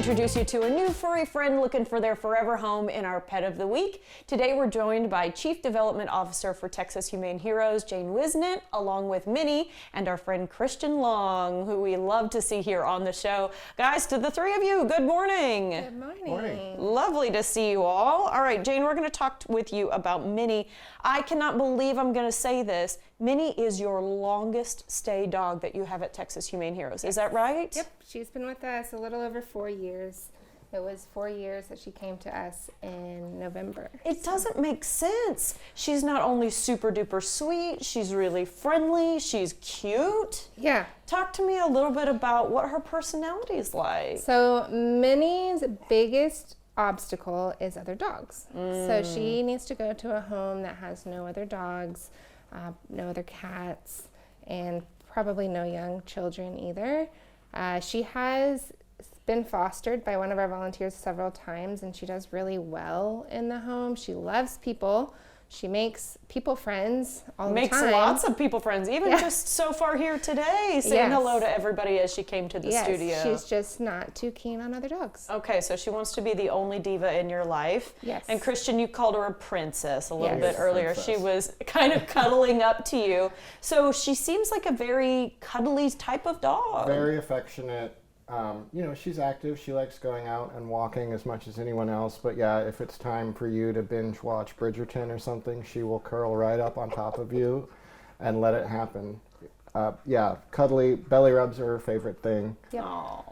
introduce you to a new furry friend looking for their forever home in our Pet of the Week. Today we're joined by Chief Development Officer for Texas Humane Heroes, Jane Wisnett, along with Minnie and our friend Christian Long, who we love to see here on the show. Guys, to the three of you, good morning. Good morning. Lovely to see you all. All right, Jane, we're going to talk with you about Minnie. I cannot believe I'm going to say this. Minnie is your longest stay dog that you have at Texas Humane Heroes. Is that right? Yep, she's been with us a little over 4 years. It was 4 years that she came to us in November. It doesn't make sense. She's not only super duper sweet, she's really friendly, she's cute. Yeah. Talk to me a little bit about what her personality is like. So Minnie's biggest obstacle is other dogs. So she needs to go to a home that has no other dogs, no other cats, and probably no young children either. She has been fostered by one of our volunteers several times, and she does really well in the home. She loves people. She makes people friends all the time. Makes lots of people friends, even just so far here today, saying hello to everybody as she came to the studio. She's just not too keen on other dogs. Okay, so she wants to be the only diva in your life. Yes. And Christian, you called her a princess a little Yes. bit earlier. Princess. She was kind of cuddling up to you. So she seems like a very cuddly type of dog. Very affectionate. She's active. She likes going out and walking as much as anyone else. But yeah, if it's time for you to binge watch Bridgerton or something, she will curl right up on top of you and let it happen. Cuddly. Belly rubs are her favorite thing. Yep. Aw.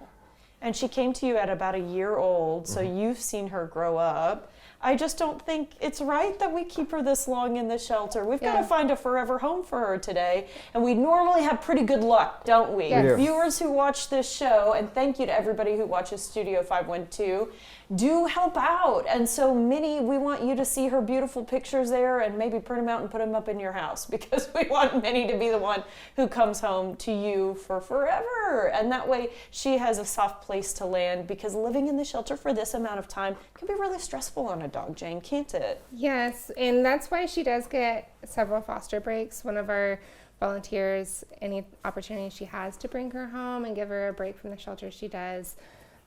And she came to you at about a year old, so you've seen her grow up. I just don't think it's right that we keep her this long in the shelter. We've got to find a forever home for her today. And we normally have pretty good luck, don't we? Yes. We do. Viewers who watch this show, and thank you to everybody who watches Studio 512, do help out. And so, Minnie, we want you to see her beautiful pictures there and maybe print them out and put them up in your house, because we want Minnie to be the one who comes home to you for forever. And that way she has a soft place to land, because living in the shelter for this amount of time can be really stressful on a dog, Jane, can't it? Yes, and that's why she does get several foster breaks. One of our volunteers, any opportunity she has to bring her home and give her a break from the shelter, she does.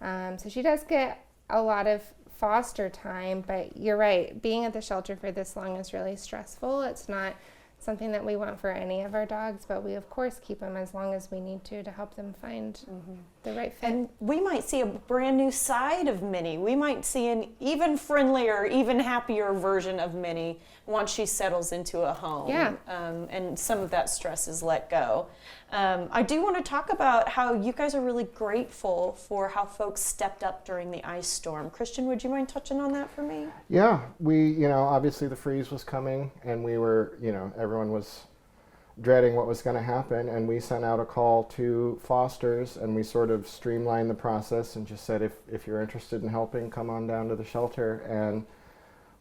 So she does get a lot of foster time, but you're right, being at the shelter for this long is really stressful. It's not something that we want for any of our dogs, but we of course keep them as long as we need to help them find the right fit. And we might see a brand new side of Minnie. We might see an even friendlier, even happier version of Minnie once she settles into a home. Yeah. And some of that stress is let go. I do want to talk about how you guys are really grateful for how folks stepped up during the ice storm. Christian, would you mind touching on that for me? Yeah, we, obviously the freeze was coming, and we were, everyone was dreading what was going to happen, and we sent out a call to fosters, and we sort of streamlined the process and just said, if you're interested in helping, come on down to the shelter. And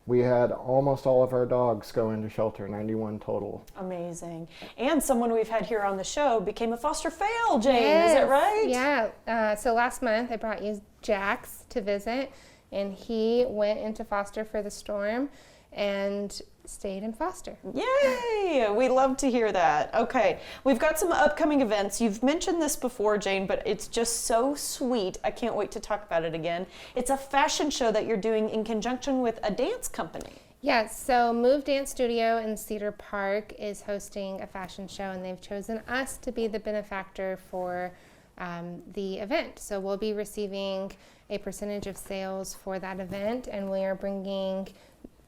we had almost all of our dogs go into shelter, 91 total. Amazing. And someone we've had here on the show became a foster fail, Jane, is that right? Yeah, so last month I brought you Jax to visit, and he went into foster for the storm and stayed in foster. Yay! We love to hear that. Okay, we've got some upcoming events. You've mentioned this before, Jane, but it's just so sweet. I can't wait to talk about it again. It's a fashion show that you're doing in conjunction with a dance company. Yes, so Move Dance Studio in Cedar Park is hosting a fashion show, and they've chosen us to be the benefactor for the event. So we'll be receiving a percentage of sales for that event, and we are bringing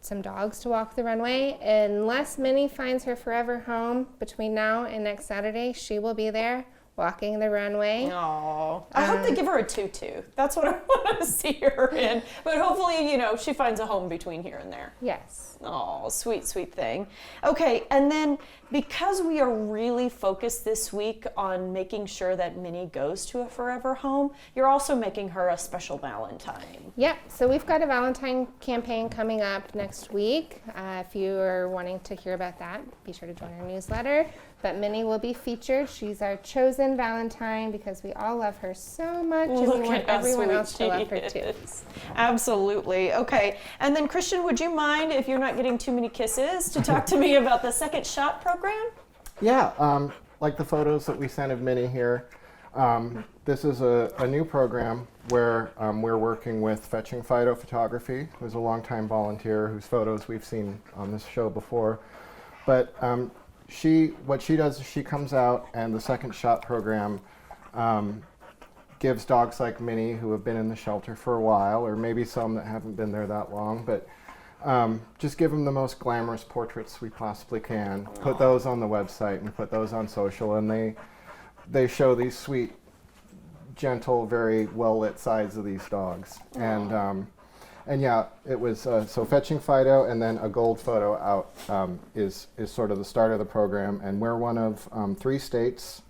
some dogs to walk the runway. Unless Minnie finds her forever home between now and next Saturday, she will be there walking the runway. Aww. I hope they give her a tutu. That's what I want to see her in. But hopefully, she finds a home between here and there. Yes. Oh, sweet, sweet thing. Okay, and then because we are really focused this week on making sure that Minnie goes to a forever home, you're also making her a special Valentine. Yep, so we've got a Valentine campaign coming up next week. If you are wanting to hear about that, be sure to join our newsletter. But Minnie will be featured. She's our chosen Valentine because we all love her so much, and we want everyone else to love her too. Absolutely. Okay, and then Christian, would you mind, if you're not getting too many kisses, to talk to me about the Second Shot program? Yeah, like the photos that we sent of Minnie here, This is a new program where we're working with Fetching Phyto Photography, who's a longtime volunteer whose photos we've seen on this show before. But what she does is she comes out, and the Second Shot program gives dogs like Minnie, who have been in the shelter for a while, or maybe some that haven't been there that long, but just give them the most glamorous portraits we possibly can. Put those on the website and put those on social, and they show these sweet, gentle, very well-lit sides of these dogs. And yeah, it was so Fetching Fido, and then a gold photo out is sort of the start of the program, and we're one of 3 states,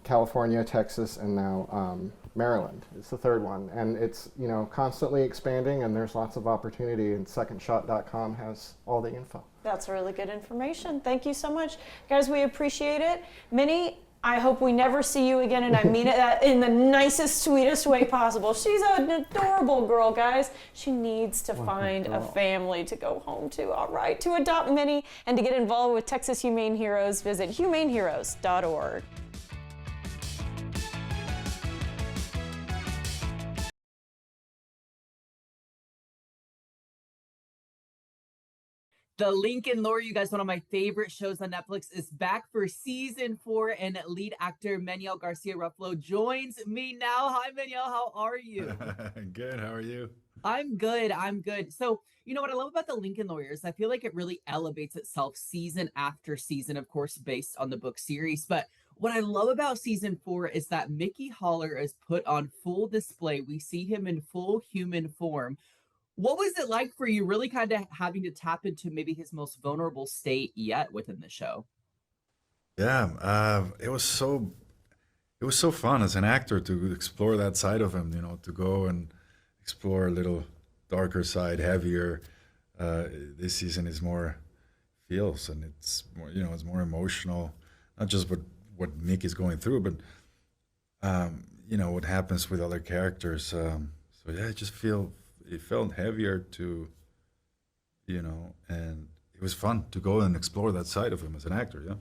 California, Texas, and now Maryland is the 3rd one, and it's constantly expanding, and there's lots of opportunity, and secondshot.com has all the info. That's really good information. Thank you so much, guys. We appreciate it. Minnie, I hope we never see you again, and I mean it in the nicest, sweetest way possible. She's an adorable girl, guys. She needs to find a family to go home to. All right, to adopt Minnie and to get involved with Texas Humane Heroes, visit humaneheroes.org. The Lincoln Lawyer, you guys, one of my favorite shows on Netflix, is back for season 4, and lead actor Manuel Garcia Ruffalo joins me now. Hi, Manuel. How are you? Good. How are you? I'm good. I'm good. So, what I love about The Lincoln Lawyers, I feel like it really elevates itself season after season, of course, based on the book series. But what I love about season 4 is that Mickey Holler is put on full display. We see him in full human form. What was it like for you really kind of having to tap into maybe his most vulnerable state yet within the show? Yeah, it was so fun as an actor to explore that side of him. To go and explore a little darker side, heavier. This season is more feels, and it's more, it's more emotional. Not just what Nick is going through, but what happens with other characters. So yeah, it felt heavier to, and it was fun to go and explore that side of him as an actor.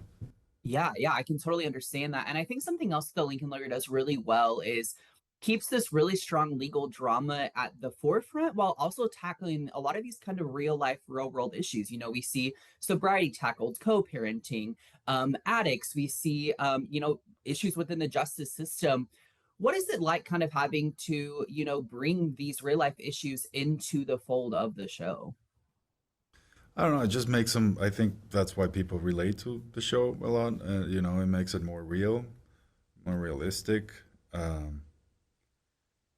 Yeah, I can totally understand that. And I think something else the Lincoln Lawyer does really well is keeps this really strong legal drama at the forefront while also tackling a lot of these kind of real life, real world issues. We see sobriety tackled, co-parenting, addicts. We see, issues within the justice system. What is it like kind of having to, bring these real life issues into the fold of the show? I don't know. It just makes them. I think that's why people relate to the show a lot. It makes it more real, more realistic. And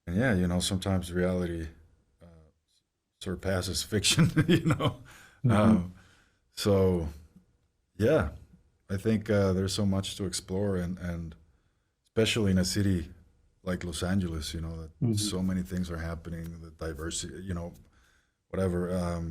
yeah, sometimes reality surpasses fiction. So yeah, I think there's so much to explore, and especially in a city like Los Angeles, that so many things are happening, the diversity, whatever.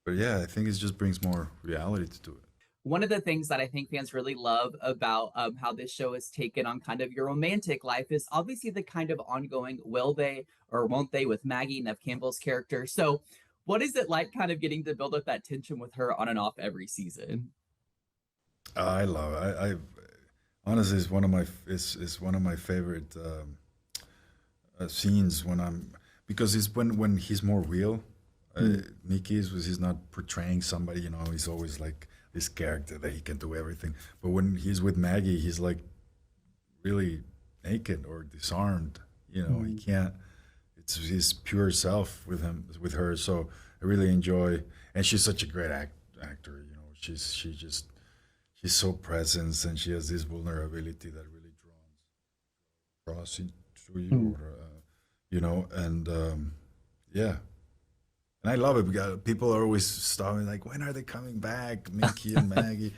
But yeah, I think it just brings more reality to it. One of the things that I think fans really love about how this show is taken on kind of your romantic life is obviously the kind of ongoing will they or won't they with Maggie, Nev Campbell's character. So what is it like kind of getting to build up that tension with her on and off every season? I love it. I honestly, it's one of my favorite scenes because it's when he's more real. He's not portraying somebody, he's always like this character that he can do everything. But when he's with Maggie, he's like really naked or disarmed. He can't. It's his pure self with her. So I really enjoy, and she's such a great actor. She's so present, and she has this vulnerability that really draws into you, and yeah. And I love it because people are always stopping, like, when are they coming back, Mickey and Maggie?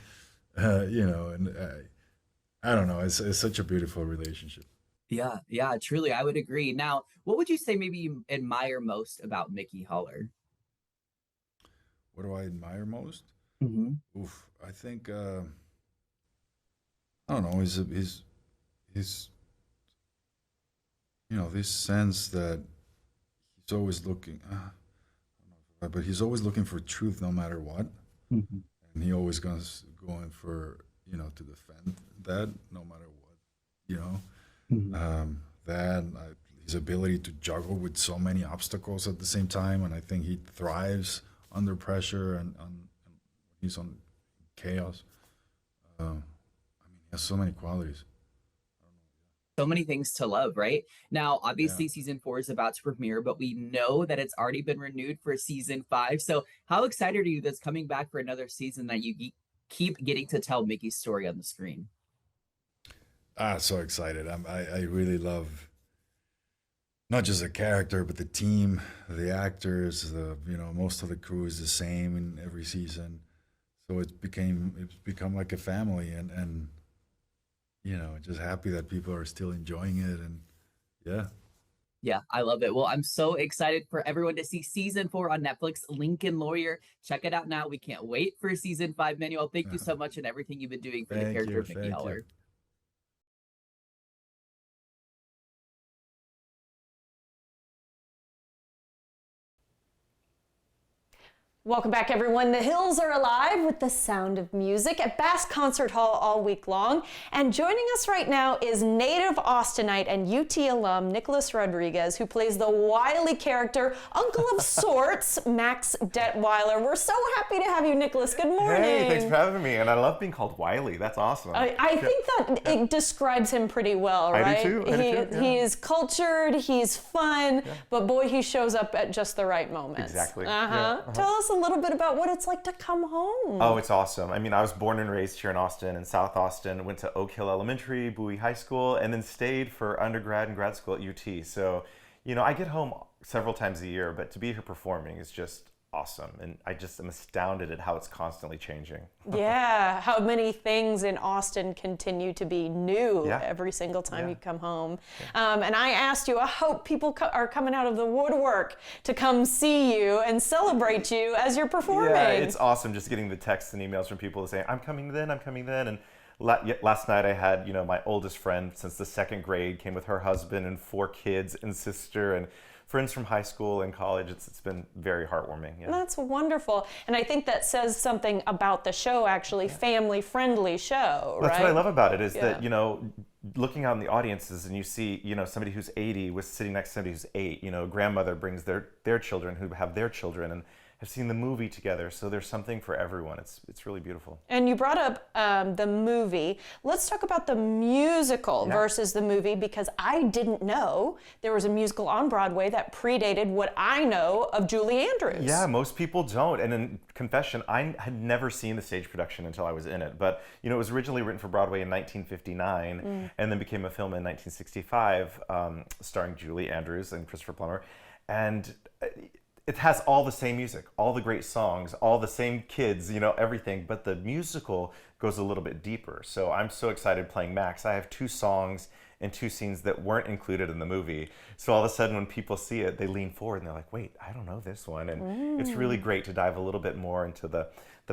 And I don't know. It's such a beautiful relationship. Yeah, truly, I would agree. Now, what would you say maybe you admire most about Mickey Holler? What do I admire most? Mm-hmm. Oof, I think I don't know. His this sense that he's always looking. But he's always looking for truth no matter what. And he always going for to defend that no matter what, you know. His ability to juggle with so many obstacles at the same time, and I think he thrives under pressure and he's on chaos. I mean, he has so many qualities. So many things to love, right? Now, obviously, season 4 is about to premiere, but we know that it's already been renewed for season 5. So, how excited are you that's coming back for another season that you keep getting to tell Mickey's story on the screen? So excited! I really love not just the character, but the team, the actors. Most of the crew is the same in every season, so it's become like a family, and just happy that people are still enjoying it, and yeah. Yeah, I love it. Well, I'm so excited for everyone to see season 4 on Netflix, Lincoln Lawyer. Check it out now. We can't wait for season 5. Manuel, thank you so much and everything you've been doing for the character of Mickey Haller. Welcome back, everyone. The hills are alive with the sound of music at Bass Concert Hall all week long. And joining us right now is native Austinite and UT alum Nicholas Rodriguez, who plays the wily character, uncle of sorts, Max Detweiler. We're so happy to have you, Nicholas. Good morning. Hey, thanks for having me. And I love being called wily. That's awesome. I think that it describes him pretty well, right? I do too. He is cultured, he's fun, but boy, he shows up at just the right moments. Exactly. Tell us a little bit about what it's like to come home. Oh, it's awesome. I mean, I was born and raised here in Austin, in South Austin, went to Oak Hill Elementary, Bowie High School, and then stayed for undergrad and grad school at UT. So, I get home several times a year, but to be here performing is just awesome. And I just am astounded at how it's constantly changing. Yeah, how many things in Austin continue to be new every single time you come home. And I asked you, I hope people are coming out of the woodwork to come see you and celebrate you as you're performing. Yeah, it's awesome just getting the texts and emails from people saying, I'm coming then. And last night I had, my oldest friend since the 2nd grade came with her husband and 4 kids and sister and friends from high school and college. It's been very heartwarming. Yeah. That's wonderful. And I think that says something about the show, actually, family-friendly show, right? That's what I love about it is that, looking out in the audiences and you see, somebody who's 80 was sitting next to somebody who's 8, grandmother brings their children who have their children and have seen the movie together. So there's something for everyone. It's really beautiful. And you brought up the movie. Let's talk about the musical versus the movie, because I didn't know there was a musical on Broadway that predated what I know of Julie Andrews. Yeah, most people don't. And in confession, I had never seen the stage production until I was in it. But, it was originally written for Broadway in 1959 and then became a film in 1965 starring Julie Andrews and Christopher Plummer. And it has all the same music, all the great songs, all the same kids, everything, but the musical goes a little bit deeper. So I'm so excited playing Max. I have 2 songs and 2 scenes that weren't included in the movie. So all of a sudden when people see it, they lean forward and they're like, wait, I don't know this one. And it's really great to dive a little bit more into the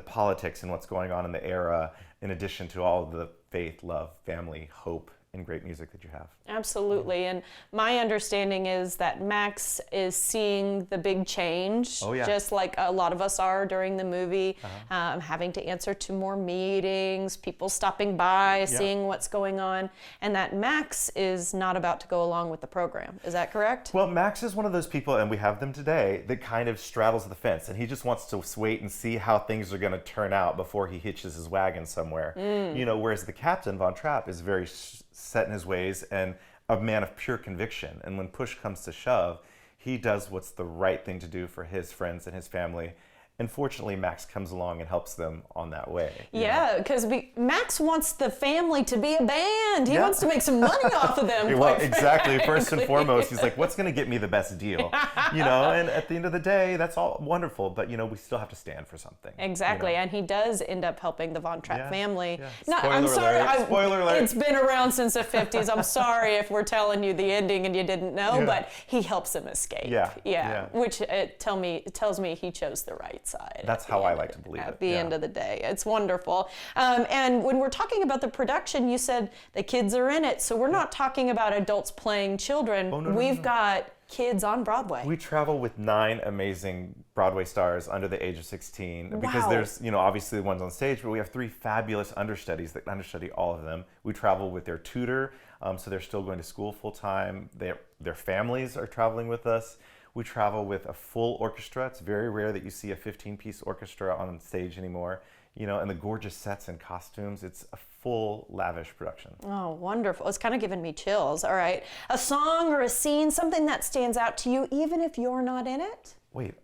politics and what's going on in the era, in addition to all of the faith, love, family, hope, and great music that you have. Absolutely. And my understanding is that Max is seeing the big change, just like a lot of us are during the movie, having to answer to more meetings, people stopping by, seeing what's going on, and that Max is not about to go along with the program. Is that correct? Well, Max is one of those people, and we have them today, that kind of straddles the fence, and he just wants to wait and see how things are going to turn out before he hitches his wagon somewhere. Whereas the captain, Von Trapp, is very set in his ways and a man of pure conviction. And when push comes to shove, he does what's the right thing to do for his friends and his family. And fortunately, Max comes along and helps them on that way. Yeah, because Max wants the family to be a band. He wants to make some money off of them. Well, exactly. First and foremost, he's like, what's going to get me the best deal? And at the end of the day, that's all wonderful. But, we still have to stand for something. Exactly. And he does end up helping the Von Trapp family. Yeah. No, Spoiler I'm sorry. alert. Spoiler alert. It's been around since the 50s. I'm sorry if we're telling you the ending and you didn't know, but he helps them escape. Yeah. Which tells me he chose the right outside. That's how I like to believe at it. the Yeah. end of the day. It's wonderful. And when we're talking about the production, you said the kids are in it. So we're not talking about adults playing children. Oh, no, no, We've no. got kids on Broadway. We travel with 9 amazing Broadway stars under the age of 16 because Wow. there's, obviously the ones on stage, but we have 3 fabulous understudies that understudy all of them. We travel with their tutor, so they're still going to school full time. Their families are traveling with us. We travel with a full orchestra. It's very rare that you see a 15-piece orchestra on stage anymore. And the gorgeous sets and costumes. It's a full, lavish production. Oh, wonderful. It's kind of giving me chills. All right. A song or a scene, something that stands out to you, even if you're not in it? Wait,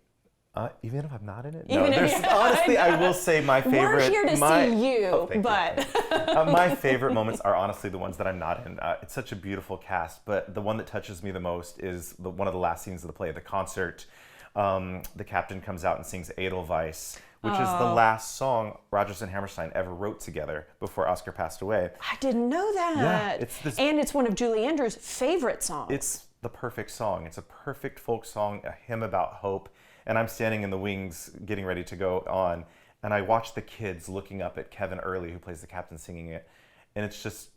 even if I'm not in it? Even if there's, you're- honestly, I will say my favorite. We're here to see you, Oh, thank but... you. My favorite moments are honestly the ones that I'm not in. It's such a beautiful cast, but the one that touches me the most is one of the last scenes of the play, the concert. The captain comes out and sings Edelweiss, which is the last song Rodgers and Hammerstein ever wrote together before Oscar passed away. I didn't know that. Yeah, and it's one of Julie Andrews' favorite songs. It's the perfect song. It's a perfect folk song, a hymn about hope. And I'm standing in the wings getting ready to go on, and I watch the kids looking up at Kevin Early, who plays the captain, singing it, and it's just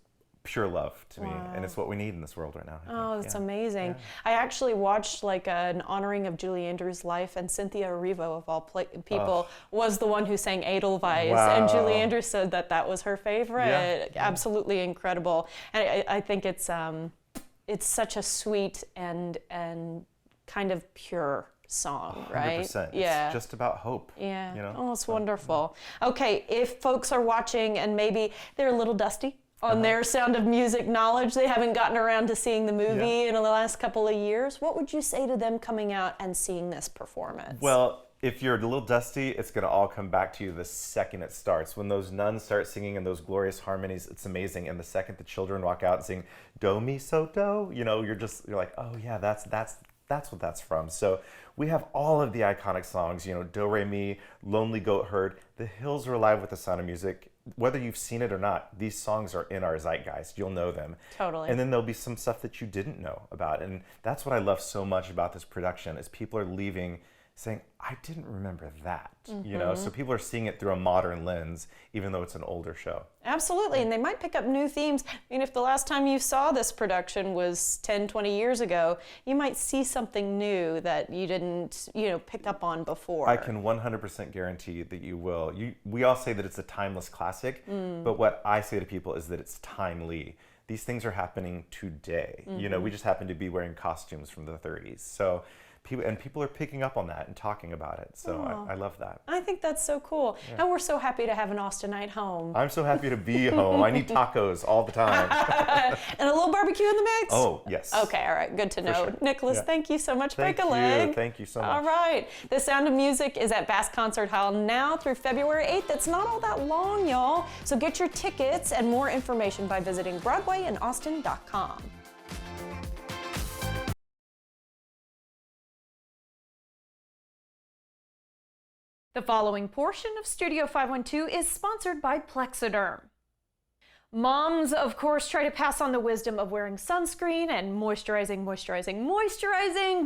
pure love to me, and it's what we need in this world right now. Oh, that's amazing. I actually watched like an honoring of Julie Andrews' life, and Cynthia Erivo, of all people, was the one who sang Edelweiss, and Julie Andrews said that was her favorite. Yeah. Absolutely incredible. And I think it's such a sweet and kind of pure song, right? 100%. Yeah. It's just about hope. Yeah. Oh, it's wonderful. Okay, if folks are watching and maybe they're a little dusty on their Sound of Music knowledge, they haven't gotten around to seeing the movie in the last couple of years, what would you say to them coming out and seeing this performance? Well, if you're a little dusty, it's going to all come back to you the second it starts. When those nuns start singing in those glorious harmonies, it's amazing. And the second the children walk out and sing do mi so do, you're like, oh yeah, that's what that's from. So we have all of the iconic songs, Do Re Mi, Lonely Goat Herd. The Hills are alive with the Sound of Music. Whether you've seen it or not, these songs are in our zeitgeist. You'll know them. Totally. And then there'll be some stuff that you didn't know about. And that's what I love so much about this production is people are leaving saying, I didn't remember that. So people are seeing it through a modern lens, even though it's an older show. Absolutely, and they might pick up new themes. I mean, if the last time you saw this production was 10, 20 years ago, you might see something new that you didn't, pick up on before. I can 100% guarantee that you will. We all say that it's a timeless classic, but what I say to people is that it's timely. These things are happening today. We just happen to be wearing costumes from the 30s. So people are picking up on that and talking about it. So I love that. I think that's so cool. And we're so happy to have an Austinite home. I'm so happy to be home. I need tacos all the time. And a little barbecue in the mix? Oh, yes. Okay, all right, good to know. sure. Nicholas, Yeah. thank you so much. Thank Break a you. leg. Thank you so much. All right. The Sound of Music is at Bass Concert Hall now through February 8th. It's not all that long, y'all. So get your tickets and more information by visiting BroadwayInAustin.com. The following portion of Studio 512 is sponsored by Plexiderm. Moms, of course, try to pass on the wisdom of wearing sunscreen and moisturizing,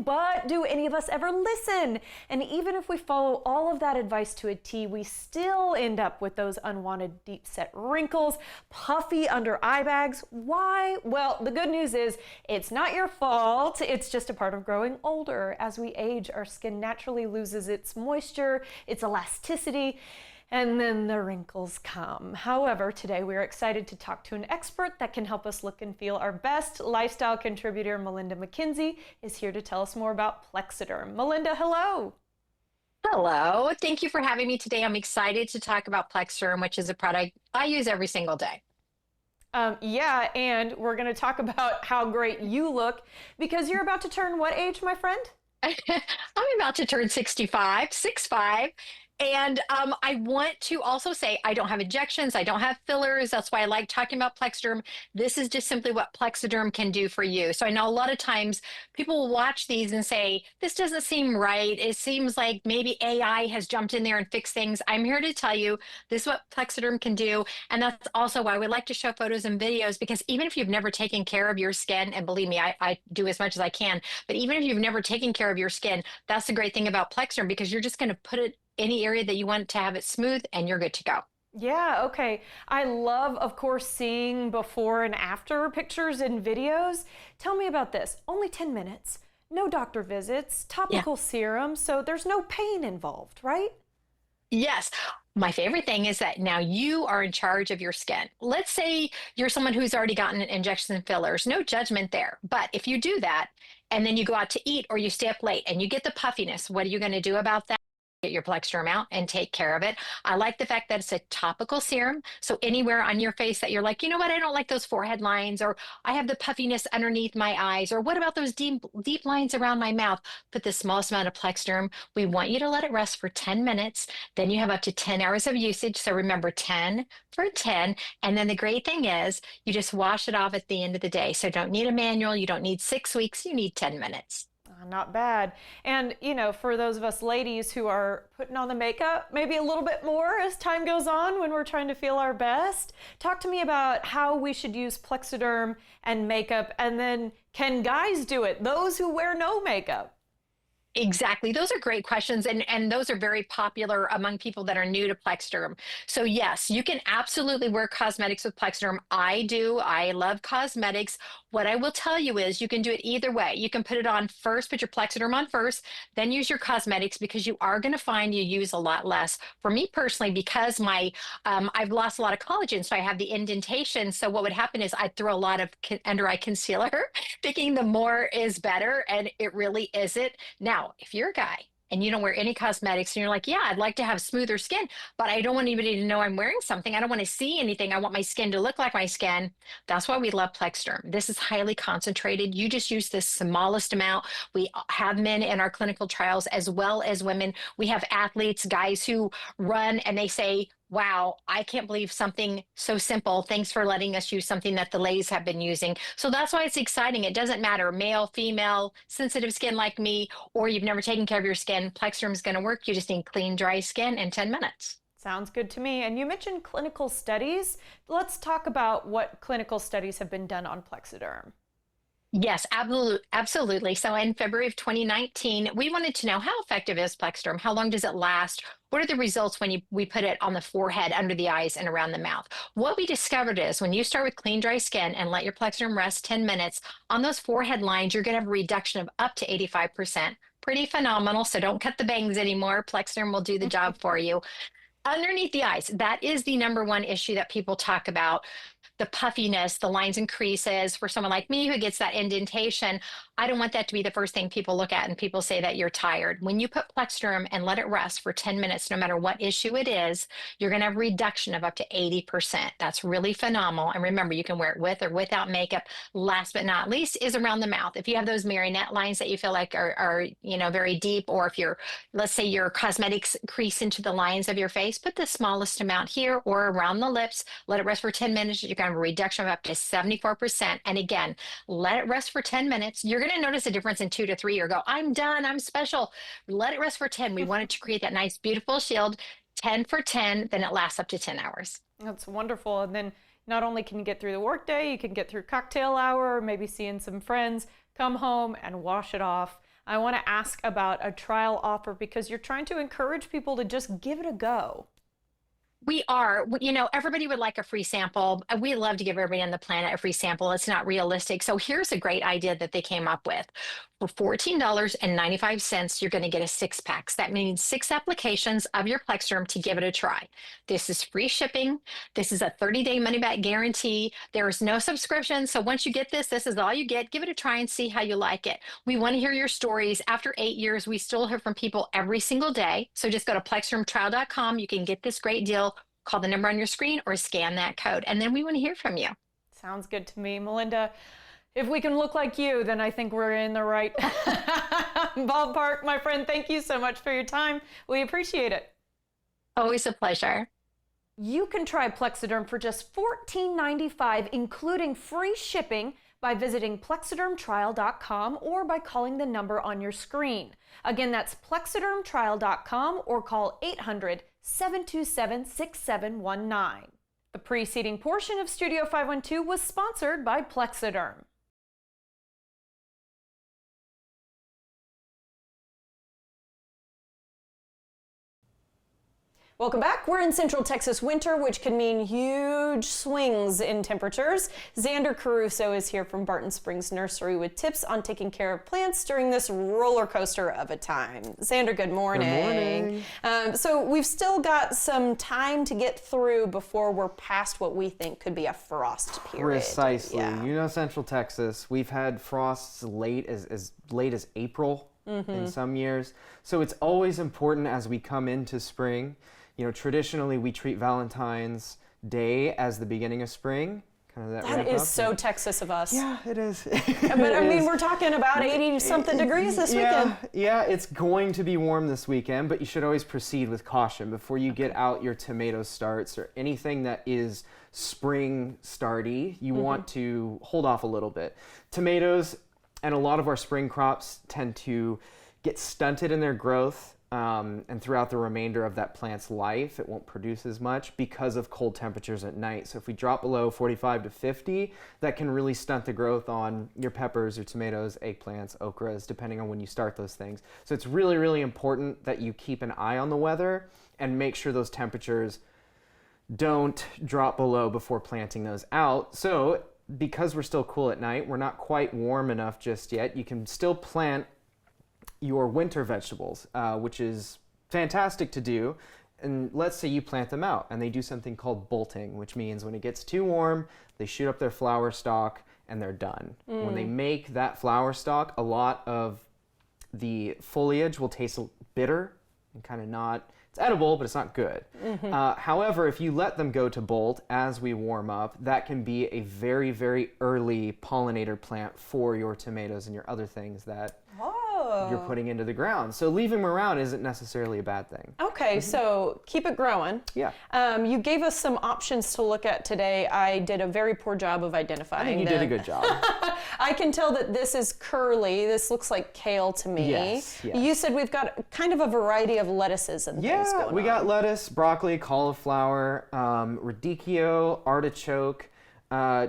but do any of us ever listen? And even if we follow all of that advice to a T, we still end up with those unwanted deep-set wrinkles, puffy under eye bags. Why? Well, the good news is it's not your fault. It's just a part of growing older. As we age, our skin naturally loses its moisture, its elasticity, and then the wrinkles come. However, today we're excited to talk to an expert that can help us look and feel our best. Lifestyle contributor Melinda McKenzie is here to tell us more about Plexiderm. Melinda, hello. Hello, thank you for having me today. I'm excited to talk about Plexiderm, which is a product I use every single day. Yeah, and we're going to talk about how great you look because you're about to turn what age, my friend? I'm about to turn 65, 6'5". And I want to also say I don't have injections. I don't have fillers. That's why I like talking about Plexiderm. This is just simply what Plexiderm can do for you. So I know a lot of times people will watch these and say, this doesn't seem right. It seems like maybe AI has jumped in there and fixed things. I'm here to tell you this is what Plexiderm can do. And that's also why we like to show photos and videos, because even if you've never taken care of your skin, and believe me, I do as much as I can, but even if you've never taken care of your skin, that's the great thing about Plexiderm, because you're just going to put it any area that you want to have it smooth, and you're good to go. Yeah, okay. I love, of course, seeing before and after pictures and videos. Tell me about this. Only 10 minutes, no doctor visits, Yeah. topical serum, so there's no pain involved, right? Yes. My favorite thing is that now you are in charge of your skin. Let's say you're someone who's already gotten injections and fillers, no judgment there. But if you do that and then you go out to eat or you stay up late and you get the puffiness, what are you going to do about that? Get your Plexderm out and take care of it. I like the fact that it's a topical serum. So anywhere on your face that you're like, you know what, I don't like those forehead lines, or I have the puffiness underneath my eyes, or what about those deep lines around my mouth? Put the smallest amount of Plexderm. We want you to let it rest for 10 minutes. Then you have up to 10 hours of usage. So remember 10 for 10. And then the great thing is you just wash it off at the end of the day. So don't need a manual. You don't need 6 weeks. You need 10 minutes. Not bad. And, you know, for those of us ladies who are putting on the makeup, maybe a little bit more as time goes on when we're trying to feel our best, talk to me about how we should use Plexaderm and makeup. And then can guys do it? Those who wear no makeup? Exactly. Those are great questions. And those are very popular among people that are new to Plexderm. So yes, you can absolutely wear cosmetics with Plexderm. I do. I love cosmetics. What I will tell you is you can do it either way. You can put it on first, put your Plexderm on first, then use your cosmetics, because you are going to find you use a lot less. For me personally, because I've lost a lot of collagen, so I have the indentation. So what would happen is I'd throw a lot of under eye concealer, thinking the more is better, and it really isn't. Now, if you're a guy and you don't wear any cosmetics and you're like, yeah, I'd like to have smoother skin, but I don't want anybody to know I'm wearing something. I don't want to see anything. I want my skin to look like my skin. That's why we love Plexderm. This is highly concentrated. You just use the smallest amount. We have men in our clinical trials as well as women. We have athletes, guys who run, and they say, wow, I can't believe something so simple. Thanks for letting us use something that the ladies have been using. So that's why it's exciting. It doesn't matter, male, female, sensitive skin like me, or you've never taken care of your skin. Plexderm is going to work. You just need clean, dry skin in 10 minutes. Sounds good to me. And you mentioned clinical studies. Let's talk about what clinical studies have been done on Plexaderm. Yes, absolutely. So in February of 2019, we wanted to know, how effective is Plexderm? How long does it last? What are the results when we put it on the forehead, under the eyes, and around the mouth? What we discovered is when you start with clean, dry skin and let your Plexderm rest 10 minutes, on those forehead lines, you're going to have a reduction of up to 85%. Pretty phenomenal. So don't cut the bangs anymore. Plexderm will do the job for you. Underneath the eyes, that is the number one issue that people talk about. The puffiness, the lines and creases. For someone like me who gets that indentation, I don't want that to be the first thing people look at and people say that you're tired. When you put Plexderm and let it rest for 10 minutes, no matter what issue it is, you're going to have a reduction of up to 80%. That's really phenomenal. And remember, you can wear it with or without makeup. Last but not least is around the mouth. If you have those marionette lines that you feel like are very deep, or if let's say your cosmetics crease into the lines of your face, put the smallest amount here or around the lips, let it rest for 10 minutes. You're going to have a reduction of up to 74%. And again, let it rest for 10 minutes. You're going to notice a difference in 2 to 3 or go, I'm done, I'm special. Let it rest for 10. We want it to create that nice, beautiful shield. 10 for 10, then it lasts up to 10 hours. That's wonderful. And then not only can you get through the workday, you can get through cocktail hour, maybe seeing some friends, come home and wash it off. I want to ask about a trial offer, because you're trying to encourage people to just give it a go. We are, everybody would like a free sample. We love to give everybody on the planet a free sample. It's not realistic. So here's a great idea that they came up with. For $14.95, you're going to get a 6-pack. That means 6 applications of your Plexderm to give it a try. This is free shipping. This is a 30-day money-back guarantee. There is no subscription. So once you get this is all you get. Give it a try and see how you like it. We want to hear your stories. After 8 years, we still hear from people every single day. So just go to plexdermtrial.com. You can get this great deal. Call the number on your screen or scan that code. And then we want to hear from you. Sounds good to me. Melinda, if we can look like you, then I think we're in the right ballpark. My friend, thank you so much for your time. We appreciate it. Always a pleasure. You can try Plexaderm for just $14.95, including free shipping, by visiting plexadermtrial.com or by calling the number on your screen. Again, that's plexadermtrial.com or call 800-727-6719. The preceding portion of Studio 512 was sponsored by Plexaderm. Welcome back. We're in Central Texas winter, which can mean huge swings in temperatures. Xander Caruso is here from Barton Springs Nursery with tips on taking care of plants during this roller coaster of a time. Xander, good morning. Good morning. So we've still got some time to get through before we're past what we think could be a frost period. Precisely. Yeah. You know, Central Texas, we've had frosts late as late as April in some years. So it's always important as we come into spring. You know, traditionally we treat Valentine's Day as the beginning of spring. Kind of that That ramp is up. so Texas of us. Yeah, it is. But I mean, we're talking about 80-something degrees this weekend. Yeah, it's going to be warm this weekend, but you should always proceed with caution before you get out your tomato starts or anything that is spring starty. You want to hold off a little bit. Tomatoes and a lot of our spring crops tend to get stunted in their growth. And throughout the remainder of that plant's life, it won't produce as much because of cold temperatures at night. So if we drop below 45 to 50, that can really stunt the growth on your peppers, your tomatoes, eggplants, okras, depending on when you start those things. So it's really, really important that you keep an eye on the weather and make sure those temperatures don't drop below before planting those out. So because we're still cool at night, we're not quite warm enough just yet. You can still plant your winter vegetables, which is fantastic to do. And let's say you plant them out and they do something called bolting, which means when it gets too warm, they shoot up their flower stalk and they're done. When they make that flower stalk, a lot of the foliage will taste bitter and kind of not, it's edible, but it's not good. However, if you let them go to bolt as we warm up, that can be a very, very early pollinator plant for your tomatoes and your other things that you're putting into the ground. So leaving them around isn't necessarily a bad thing. Okay, so keep it growing. Yeah. You gave us some options to look at today. I did a very poor job of identifying I think you did a good job. I can tell that this is curly. This looks like kale to me. Yes, yes. You said we've got kind of a variety of lettuces and things going on. We got lettuce, broccoli, cauliflower, radicchio, artichoke,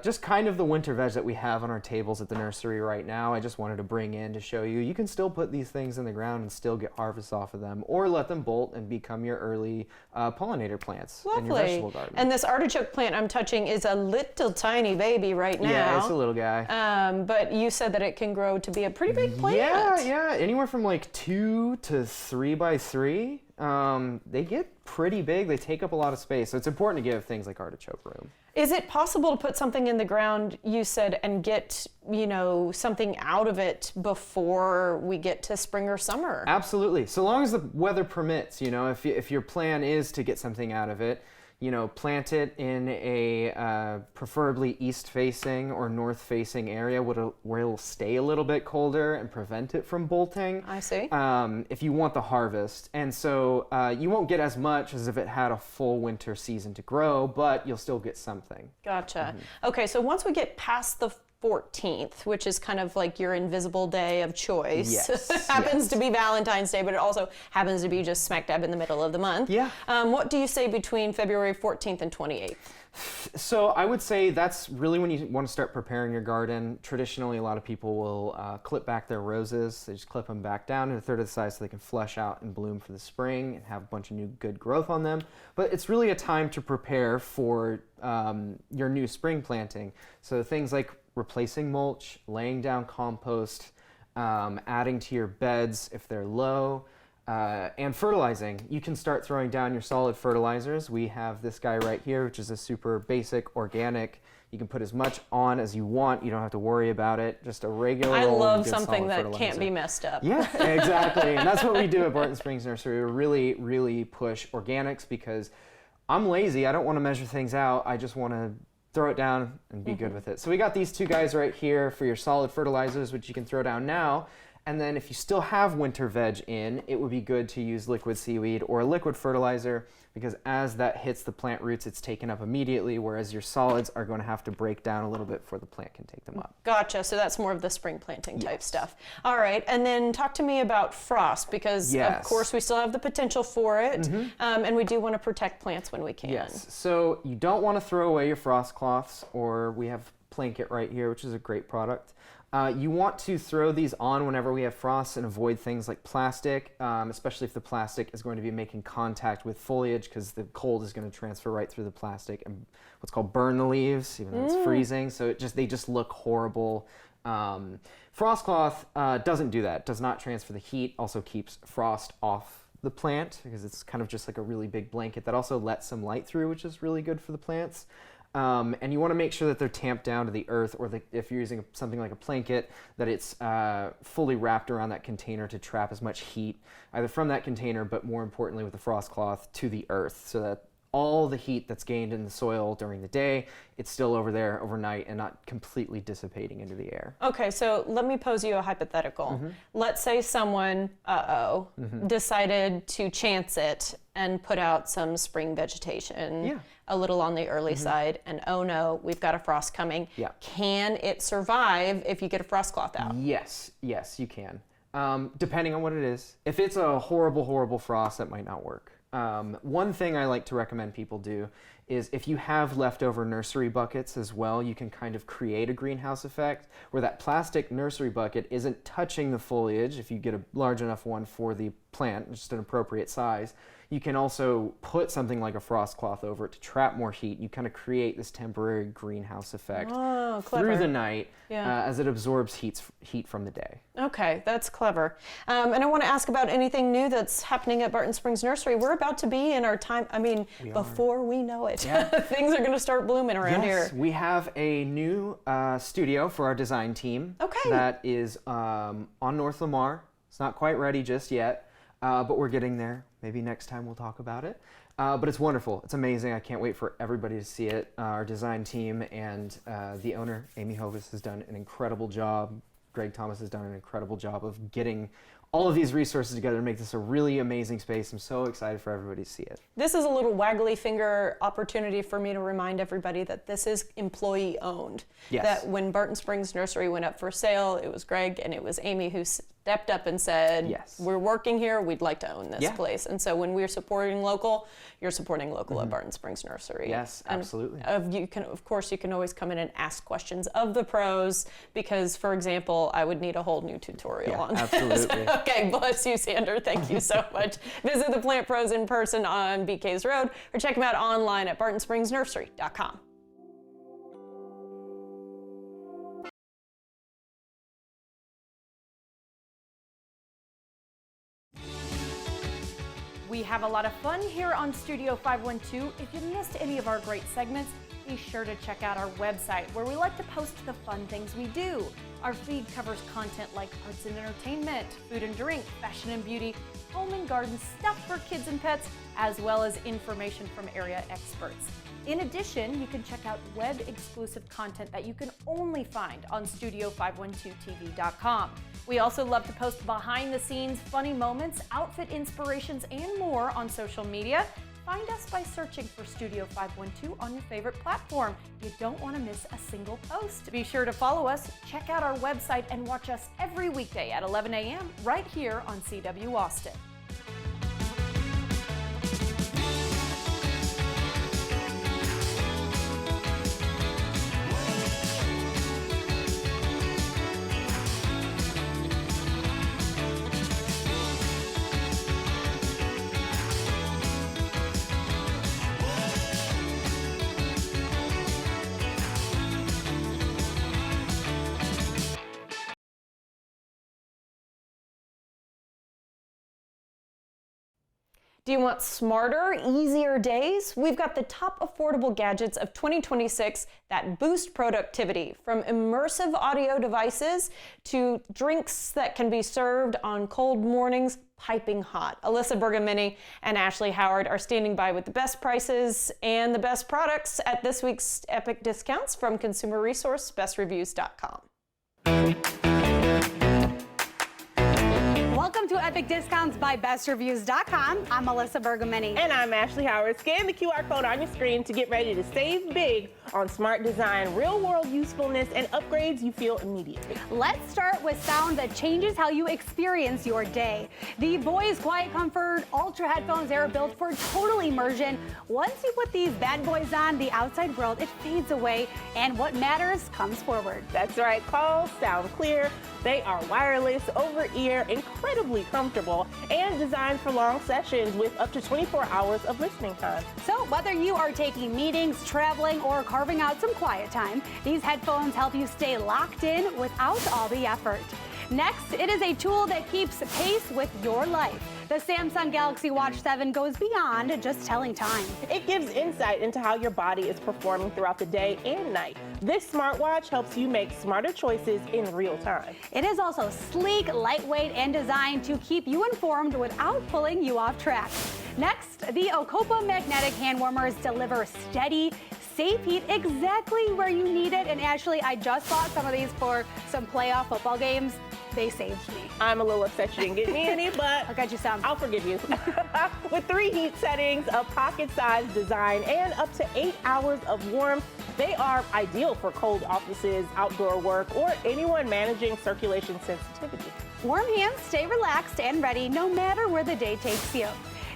just kind of the winter veg that we have on our tables at the nursery right now. I just wanted to bring in to show you. You can still put these things in the ground and still get harvests off of them, or let them bolt and become your early pollinator plants in your vegetable garden. And this artichoke plant I'm touching is a little tiny baby right now. Yeah, it's a little guy. But you said that it can grow to be a pretty big plant. Yeah, anywhere from like 2 to 3 by 3. They get pretty big. They take up a lot of space. So it's important to give things like artichoke room. Is it possible to put something in the ground, you said, and get, something out of it before we get to spring or summer? Absolutely. So long as the weather permits, if your plan is to get something out of it, plant it in a preferably east-facing or north-facing area where it'll stay a little bit colder and prevent it from bolting. I see. If you want the harvest. And so you won't get as much as if it had a full winter season to grow, but you'll still get something. Gotcha. Okay, so once we get past the 14th, which is kind of like your invisible day of choice. Yes, happens to be Valentine's Day, but it also happens to be just smack dab in the middle of the month. Yeah. What do you say between February 14th and 28th? So I would say that's really when you want to start preparing your garden. Traditionally, a lot of people will clip back their roses. They just clip them back down to a third of the size so they can flush out and bloom for the spring and have a bunch of new good growth on them. But it's really a time to prepare for your new spring planting. So things like replacing mulch, laying down compost, adding to your beds if they're low, and fertilizing. You can start throwing down your solid fertilizers. We have this guy right here, which is a super basic organic. You can put as much on as you want. You don't have to worry about it. Just a regular I old love good something solid that fertilizer. can't be messed up. Yeah, exactly. And that's what we do at Barton Springs Nursery. We really, really push organics because I'm lazy. I don't want to measure things out. I just want to throw it down and be good with it. So we got these two guys right here for your solid fertilizers, which you can throw down now. And then if you still have winter veg in, it would be good to use liquid seaweed or a liquid fertilizer because as that hits the plant roots, it's taken up immediately, whereas your solids are going to have to break down a little bit before the plant can take them up. Gotcha. So that's more of the spring planting type stuff. All right. And then talk to me about frost because, of course, we still have the potential for it. And we do want to protect plants when we can. Yes. So you don't want to throw away your frost cloths, or we have Blanket right here, which is a great product. You want to throw these on whenever we have frost and avoid things like plastic, especially if the plastic is going to be making contact with foliage, because the cold is going to transfer right through the plastic and what's called burn the leaves, even though it's freezing. So they just look horrible. Frost cloth doesn't do that, does not transfer the heat, also keeps frost off the plant because it's kind of just like a really big blanket that also lets some light through, which is really good for the plants. And you want to make sure that they're tamped down to the earth, or if you're using something like a blanket, that it's fully wrapped around that container to trap as much heat, either from that container, but more importantly with the frost cloth, to the earth, so that all the heat that's gained in the soil during the day, it's still over there overnight and not completely dissipating into the air. Okay, so let me pose you a hypothetical. Let's say someone, decided to chance it and put out some spring vegetation, a little on the early side, and oh no, we've got a frost coming. Yeah. Can it survive if you get a frost cloth out? Yes, you can. Depending on what it is. If it's a horrible, horrible frost, that might not work. One thing I like to recommend people do is if you have leftover nursery buckets as well, you can kind of create a greenhouse effect where that plastic nursery bucket isn't touching the foliage. If you get a large enough one for the plant, just an appropriate size, you can also put something like a frost cloth over it to trap more heat. You kind of create this temporary greenhouse effect through the night as it absorbs heat from the day. Okay, that's clever. And I want to ask about anything new that's happening at Barton Springs Nursery. We're about to be in our time, before we know it, things are going to start blooming around here. We have a new studio for our design team. Okay. That is on North Lamar. It's not quite ready just yet, but we're getting there. Maybe next time we'll talk about it. But it's wonderful. It's amazing. I can't wait for everybody to see it. Our design team and the owner, Amy Hovis, has done an incredible job. Greg Thomas has done an incredible job of getting all of these resources together to make this a really amazing space. I'm so excited for everybody to see it. This is a little waggly finger opportunity for me to remind everybody that this is employee owned. Yes. That when Barton Springs Nursery went up for sale, it was Greg and it was Amy who stepped up and said, yes, we're working here, we'd like to own this place. And so when we're supporting local, you're supporting local at Barton Springs Nursery. Yes, absolutely. And you can always come in and ask questions of the pros because, for example, I would need a whole new tutorial on this. Absolutely. Okay, bless you, Sander. Thank you so much. Visit the Plant Pros in person on BK's Road or check them out online at bartonspringsnursery.com. We have a lot of fun here on Studio 512. If you missed any of our great segments, be sure to check out our website where we like to post the fun things we do. Our feed covers content like arts and entertainment, food and drink, fashion and beauty, home and garden, stuff for kids and pets, as well as information from area experts. In addition, you can check out web-exclusive content that you can only find on Studio512TV.com. We also love to post behind-the-scenes funny moments, outfit inspirations, and more on social media. Find us by searching for Studio 512 on your favorite platform. You don't want to miss a single post. Be sure to follow us, check out our website, and watch us every weekday at 11 a.m. right here on CW Austin. Do you want smarter, easier days? We've got the top affordable gadgets of 2026 that boost productivity, from immersive audio devices to drinks that can be served on cold mornings, piping hot. Alyssa Bergamini and Ashley Howard are standing by with the best prices and the best products at this week's Epic Discounts from Consumer Resource, bestreviews.com. Welcome to Epic Discounts by BestReviews.com. I'm Melissa Bergamini. And I'm Ashley Howard. Scan the QR code on your screen to get ready to save big on smart design, real-world usefulness, and upgrades you feel immediately. Let's start with sound that changes how you experience your day. The Boys Quiet Comfort Ultra headphones are built for total immersion. Once you put these bad boys on, the outside world, it fades away, and what matters comes forward. That's right, calls sound clear. They are wireless, over-ear, incredibly comfortable, and designed for long sessions with up to 24 hours of listening time. So whether you are taking meetings, traveling, or carving out some quiet time, these headphones help you stay locked in without all the effort. Next, it is a tool that keeps pace with your life. The Samsung Galaxy Watch 7 goes beyond just telling time. It gives insight into how your body is performing throughout the day and night. This smartwatch helps you make smarter choices in real time. It is also sleek, lightweight, and designed to keep you informed without pulling you off track. Next, the Ocopa magnetic hand warmers deliver steady, safe heat exactly where you need it. And Ashley, I just bought some of these for some playoff football games. They saved me. I'm a little upset you didn't get me any, but I'll get you some. I'll forgive you. With 3 heat settings, a pocket-sized design, and up to 8 hours of warmth, they are ideal for cold offices, outdoor work, or anyone managing circulation sensitivity. Warm hands stay relaxed and ready no matter where the day takes you.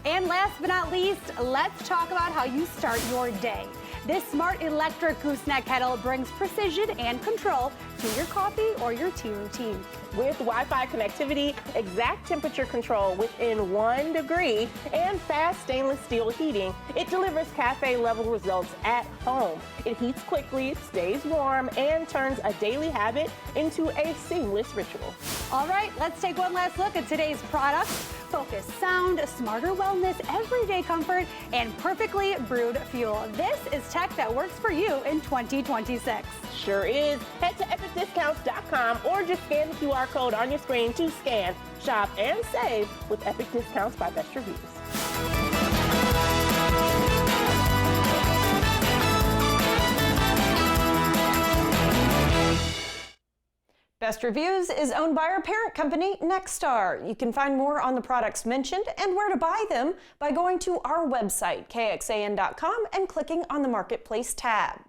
And last but not least, let's talk about how you start your day. This smart electric gooseneck kettle brings precision and control to your coffee or your tea routine. With Wi-Fi connectivity, exact temperature control within 1 degree, and fast stainless steel heating, it delivers cafe-level results at home. It heats quickly, stays warm, and turns a daily habit into a seamless ritual. All right, let's take one last look at today's products. Focus sound, smarter wellness, everyday comfort, and perfectly brewed fuel. This is tech that works for you in 2026. Sure is. Head to epicdiscounts.com or just scan the QR code on your screen to scan, shop, and save with Epic Discounts by Best Reviews. Best Reviews is owned by our parent company, Nexstar. You can find more on the products mentioned and where to buy them by going to our website, KXAN.com, and clicking on the Marketplace tab.